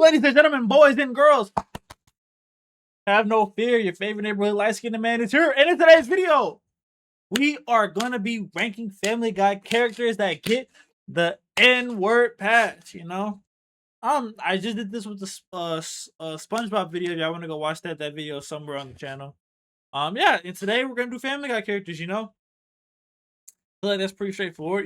Ladies and gentlemen, boys and girls, have no fear. Your favorite neighborhood light-skinned man is here. And in today's video, we are gonna be ranking Family Guy characters that get the N-word pass. I just did this with the SpongeBob video. If y'all want to go watch that video somewhere on the channel. Yeah. And today we're gonna do Family Guy characters. I feel like that's pretty straightforward.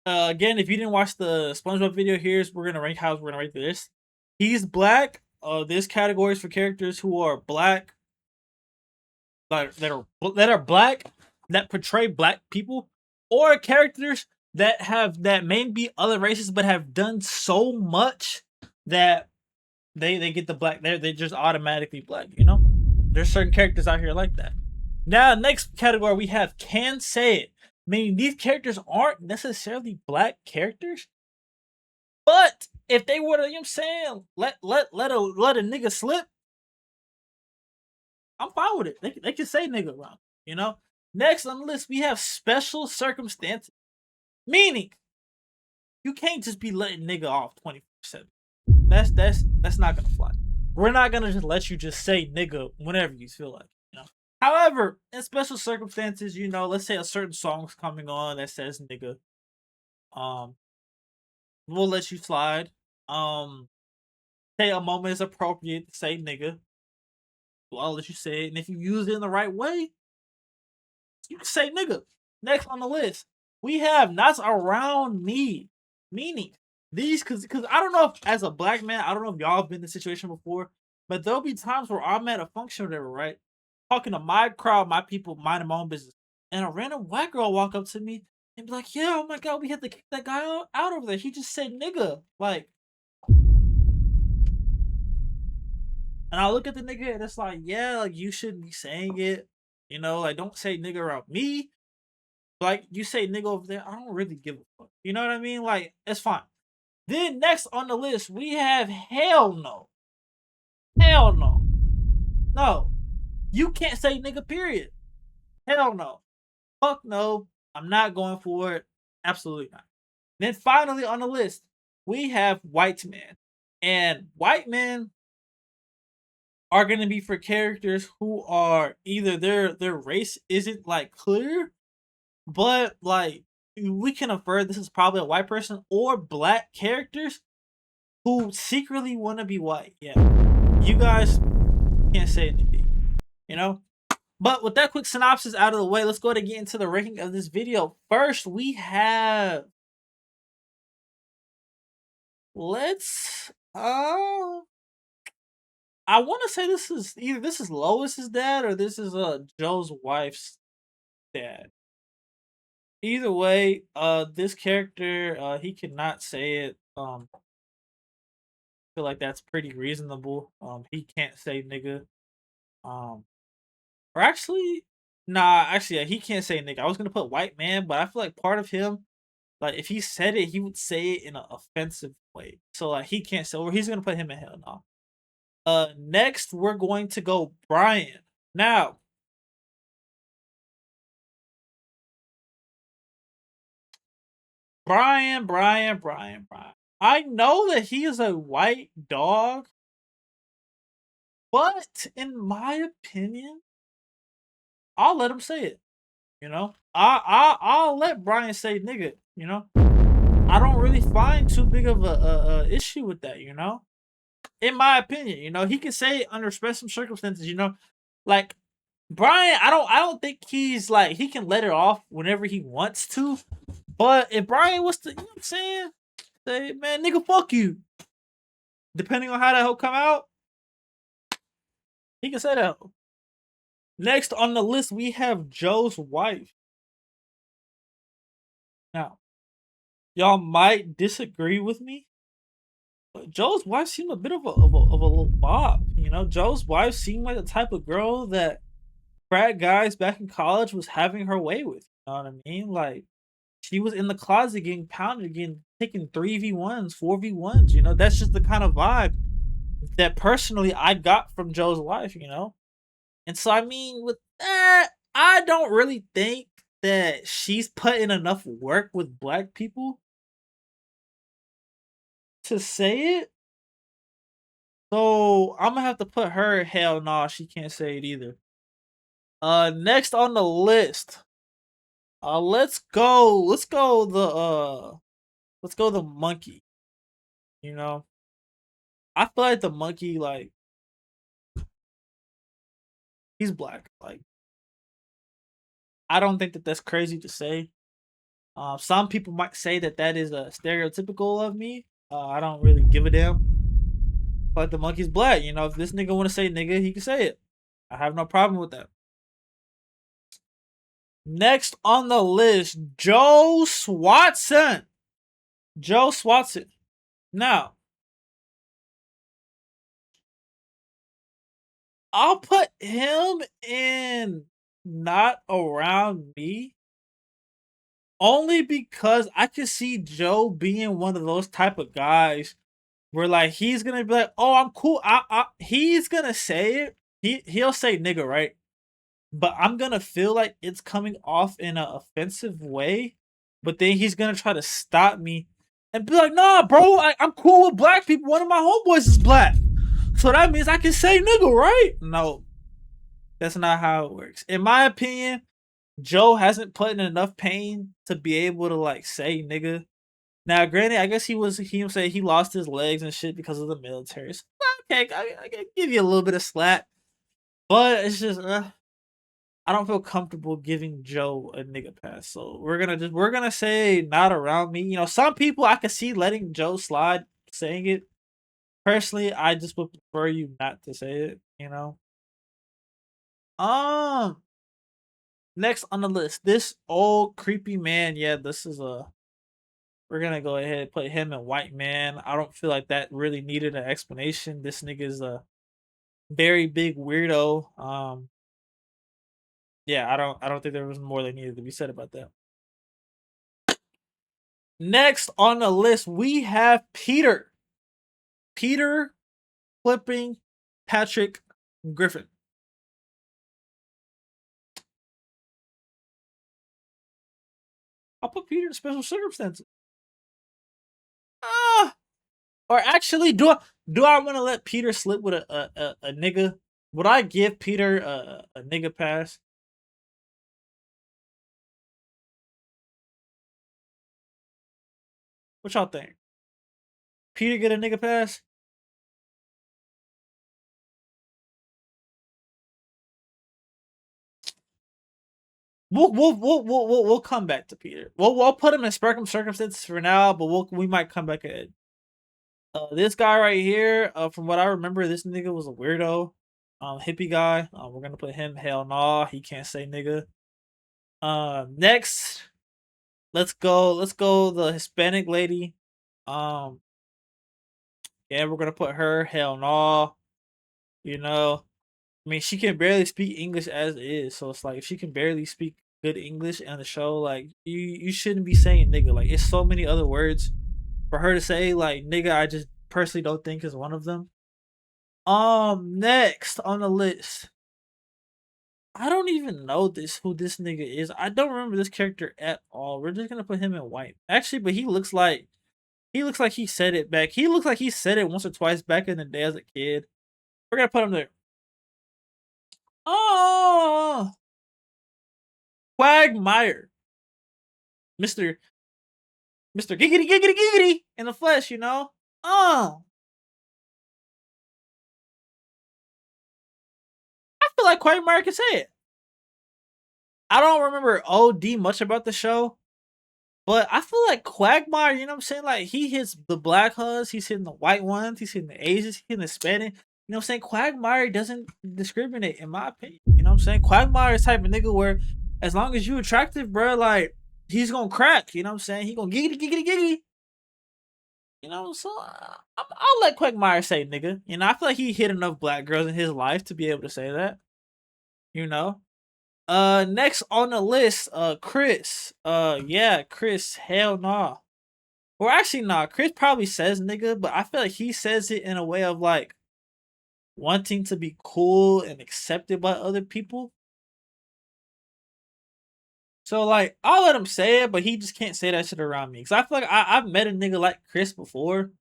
Again, if you didn't watch the SpongeBob video, we're gonna rank how we're gonna rate this. He's black. This category is for characters who are black, that are black, that portray black people, or characters that may be other races but have done so much that they get the black. They're just automatically black. There's certain characters out here like that. Now, next category we have can say it. Meaning these characters aren't necessarily black characters, but if they were to, let a nigga slip, I'm fine with it. They can say nigga wrong. Next on the list we have special circumstances, meaning you can't just be letting nigga off 24/7. That's not gonna fly. We're not gonna just let you just say nigga whenever you feel like. However, in special circumstances, let's say a certain song's coming on that says nigga, we'll let you slide. Say a moment is appropriate to say nigga, well, I'll let you say it. And if you use it in the right way, you can say nigga. Next on the list, we have not around me. Meaning, these, because I don't know if, as a black man, I don't know if y'all have been in this situation before, but there'll be times where I'm at a function or whatever, right? Talking to my crowd, my people, minding my own business. And a random white girl walk up to me and be like, yeah, oh my God, we had to kick that guy out over there. He just said nigga. And I look at the nigga and it's like, yeah, like you shouldn't be saying it. Don't say nigga around me. Like you say nigga over there, I don't really give a fuck. You know what I mean? Like, it's fine. Then next on the list, we have hell no. Hell no. No. You can't say nigga, period. Hell no. Fuck no. I'm not going for it. Absolutely not. Then finally on the list, we have white men. And white men are going to be for characters who are either their race isn't like clear, but like we can infer this is probably a white person, or black characters who secretly want to be white. Yeah. You guys can't say anything. But with that quick synopsis out of the way, let's go ahead and get into the ranking of this video. First, we have. I want to say this is Lois's dad or this is Joe's wife's dad. Either way, this character, he cannot say it. I feel like that's pretty reasonable. He can't say nigga. Or actually, yeah, he can't say nigga. I was gonna put white man, but I feel like part of him, like if he said it, he would say it in an offensive way. So like he can't say, or he's gonna put him in hell no. Next we're going to go Brian. Now, Brian. I know that he is a white dog, but in my opinion, I'll let him say it. I'll let Brian say nigga. I don't really find too big of a issue with that. In my opinion, he can say it under special circumstances. Like Brian, I don't think he's like he can let it off whenever he wants to. But if Brian was to, what I'm saying, say, man, nigga, fuck you. Depending on how that hoe come out, he can say that. Next on the list, we have Joe's wife. Now, y'all might disagree with me, but Joe's wife seemed a bit of a little bop. Joe's wife seemed like the type of girl that frat guys back in college was having her way with. You know what I mean? Like, she was in the closet getting pounded, again, taking 3v1s, 4v1s. That's just the kind of vibe that personally I got from Joe's wife. And so, I mean, with that, I don't really think that she's put in enough work with black people to say it. So I'm gonna have to put her. Hell no, she can't say it either. Next on the list. Let's go. Let's go the monkey. You know, I feel like the monkey, like, he's black. Like, I don't think that that's crazy to say. Some people might say that that is a stereotypical of me. I don't really give a damn. But the monkey's black. You know, if this nigga want to say nigga, he can say it. I have no problem with that. Next on the list, Joe Swatson. Joe Swatson. Now, I'll put him in not around me only because I can see Joe being one of those type of guys where, like, he's gonna be like, "Oh, I'm cool." He's gonna say it. He'll say nigga, right? But I'm gonna feel like it's coming off in an offensive way. But then he's gonna try to stop me and be like, "Nah, bro, I'm cool with black people. One of my homeboys is black, so that means I can say nigga, right?" No, that's not how it works. In my opinion, Joe hasn't put in enough pain to be able to, like, say nigga. Now, granted, I guess he say he lost his legs and shit because of the military. So, okay, I can give you a little bit of slack, but it's just I don't feel comfortable giving Joe a nigga pass. So we're gonna say not around me. You know, some people I could see letting Joe slide saying it. Personally, I just would prefer you not to say it, you know. Um Next on the list, this old creepy man. Yeah, this is a we're gonna go ahead and put him in white man. I don't feel like that really needed an explanation. This nigga is a very big weirdo. Yeah, I don't think there was more that needed to be said about that. Next on the list, we have Peter. Peter flipping Patrick Griffin. I'll put Peter in special circumstances. Ah, or actually, do I want to let Peter slip with a nigga? Would I give Peter a nigga pass? What y'all think? Peter get a nigga pass? We'll come back to Peter. We'll put him in circumstances for now, but we might come back at this guy right here. From what I remember, this nigga was a weirdo, hippie guy. We're gonna put him. Hell nah, he can't say nigga. Next, let's go. Let's go. The Hispanic lady. Um, yeah, we're gonna put her. Hell nah. You know, I mean, she can barely speak English as is, so it's like if she can barely speak good English on the show, like you shouldn't be saying nigga. Like it's so many other words for her to say. Like nigga, I just personally don't think is one of them. Next on the list, I don't even know who this nigga is. I don't remember this character at all. We're just gonna put him in white. Actually, but he looks like he said it back. He looks like he said it once or twice back in the day as a kid. We're gonna put him there. Oh, Quagmire, Mister Mister Giggity Giggity Giggity in the flesh. You know. Oh, I feel like Quagmire can say it. I don't remember OD much about the show, but I feel like Quagmire, you know what I'm saying? Like he hits the black huns, he's hitting the white ones, he's hitting the Asians, he's hitting the Spanish. You know what I'm saying? Quagmire doesn't discriminate, in my opinion. You know what I'm saying? Quagmire is type of nigga where as long as you attractive, bro, like he's gonna crack. You know what I'm saying? He gonna giggity giggity giggity. You know, so I'll let Quagmire say nigga. You know, I feel like he hit enough black girls in his life to be able to say that. You know. Next on the list, Chris. Yeah, Chris. Hell nah. Or actually, nah. Chris probably says nigga, but I feel like he says it in a way of like wanting to be cool and accepted by other people. So like, I'll let him say it, but he just can't say that shit around me. Cause I feel like I've met a nigga like Chris before,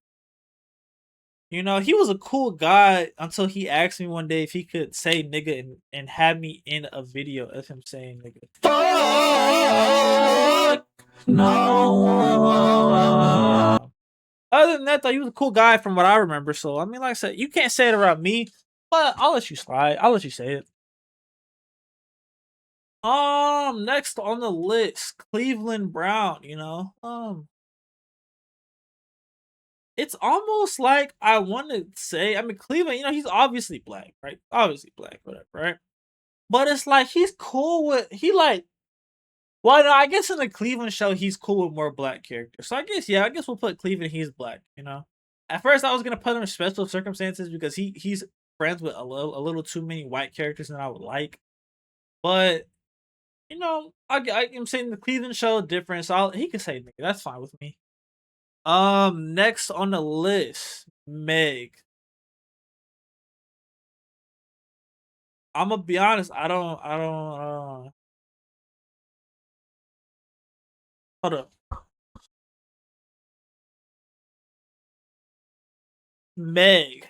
You know, he was a cool guy until he asked me one day if he could say nigga and had me in a video of him saying nigga. Fuck no. Other than that, though, he was a cool guy from what I remember. So I mean, like I said, you can't say it around me, but I'll let you slide. I'll let you say it. Next on the list, Cleveland Brown. It's almost like I want to say, I mean, Cleveland, he's obviously black, right? Obviously black, whatever, right? But it's like he's cool with well, no, I guess in the Cleveland show he's cool with more black characters. So I guess we'll put Cleveland. He's black. At first, I was gonna put him in special circumstances because he's friends with a little too many white characters than I would like. But I'm saying the Cleveland show different, so he can say nigga. That's fine with me. Next on the list, Meg. I'm gonna be honest. I don't. Hold up. Meg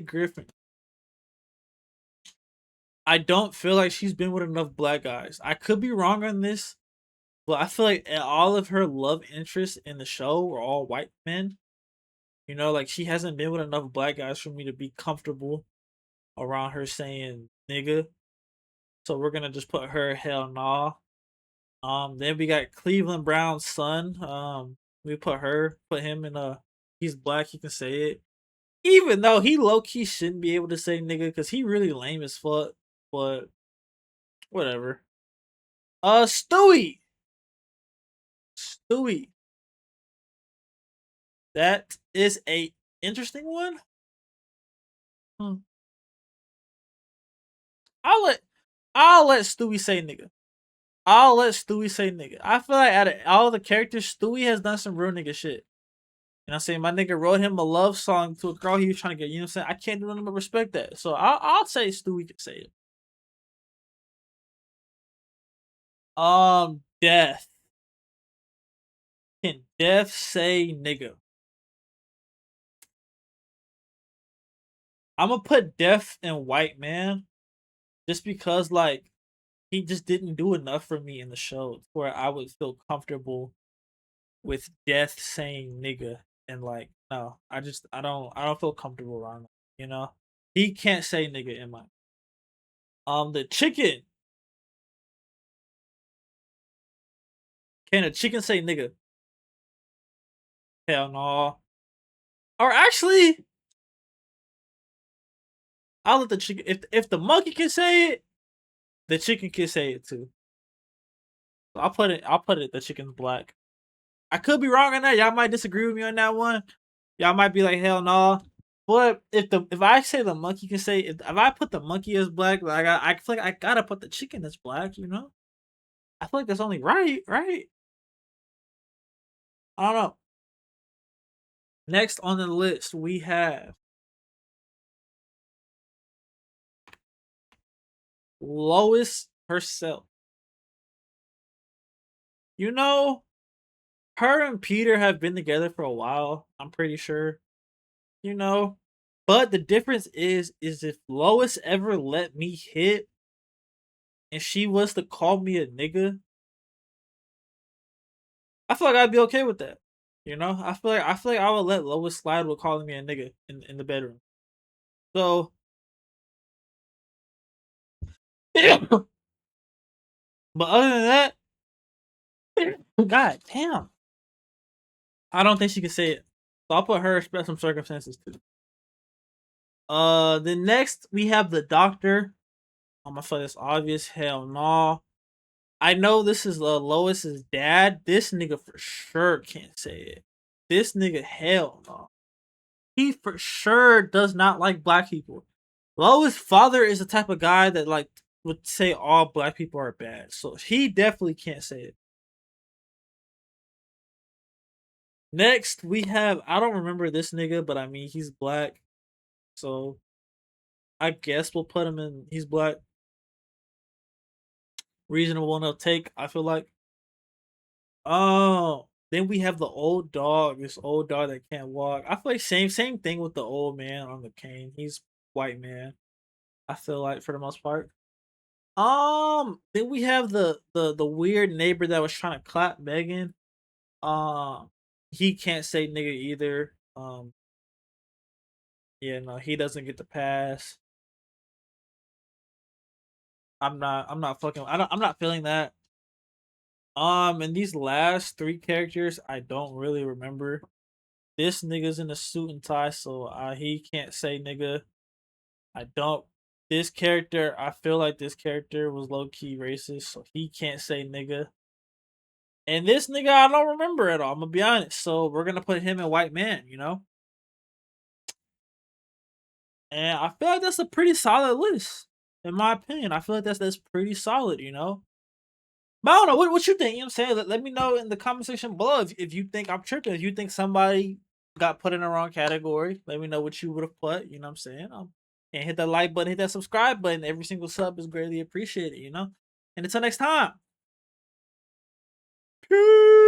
Griffin. I don't feel like she's been with enough black guys. I could be wrong on this, but I feel like all of her love interests in the show were all white men. Like she hasn't been with enough black guys for me to be comfortable around her saying nigga. So we're gonna just put her hell nah. Then we got Cleveland Brown's son. We put him in a. He's black. He can say it, even though he low key shouldn't be able to say nigga because he really lame as fuck. But whatever. Stewie. Stewie. That is a interesting one. Hmm. I'll let I'll let Stewie say nigga. I'll let Stewie say nigga. I feel like out of all the characters, Stewie has done some real nigga shit. I'm saying? My nigga wrote him a love song to a girl he was trying to get. I'm saying? I can't do nothing but respect that. So I'll say Stewie can say it. Death. Can Death say nigga? I'm gonna put Death and White Man just because like he just didn't do enough for me in the show where I would feel comfortable with Death saying nigga and like no, I don't feel comfortable around him, you know? He can't say nigga in my the chicken. Can a chicken say nigga? Hell no. Or actually, I'll let the chicken if the monkey can say it, the chicken can say it too. I'll put it the chicken's black. I could be wrong on that. Y'all might disagree with me on that one. Y'all might be like, hell no. But if I say the monkey can say if I put the monkey as black, like I feel like I gotta put the chicken as black. I feel like that's only right, right? I don't know. Next on the list we have Lois herself. You know, her and Peter have been together for a while. I'm pretty sure. You know, but the difference is if Lois ever let me hit and she was to call me a nigga, I feel like I'd be okay with that. I feel like I would let Lois slide with calling me a nigga in the bedroom. So, but other than that, god damn, I don't think she can say it. So I'll put her in special circumstances too. Then next we have the doctor. I feel like it's obvious. Hell no. I know this is Lois's dad. This nigga for sure can't say it. This nigga, hell no. He for sure does not like black people. Lois' father is the type of guy that like would say all black people are bad. So he definitely can't say it. Next, we have I don't remember this nigga, but I mean he's black. So I guess we'll put him in he's black. Reasonable enough take, I feel like. Oh, Then we have the old dog, this old dog that can't walk. I feel like same thing with the old man on the cane. He's white man. I feel like for the most part. Then we have the weird neighbor that was trying to clap Megan. Um, he can't say nigga either. Yeah, no, he doesn't get the pass. I'm not fucking. I'm not feeling that. And these last three characters, I don't really remember. This nigga's in a suit and tie, so he can't say nigga. I don't. This character, I feel like this character was low key racist, so he can't say nigga. And this nigga, I don't remember at all. I'm gonna be honest. So we're gonna put him in white man, you know. And I feel like that's a pretty solid list, in my opinion. I feel like that's pretty solid, you know. But I don't know what you think. You know what I'm saying? Let me know in the comment section below if you think I'm tripping. If you think somebody got put in the wrong category, let me know what you would have put. You know what I'm saying? And hit that like button, hit that subscribe button. Every single sub is greatly appreciated. You know. And until next time. Peace.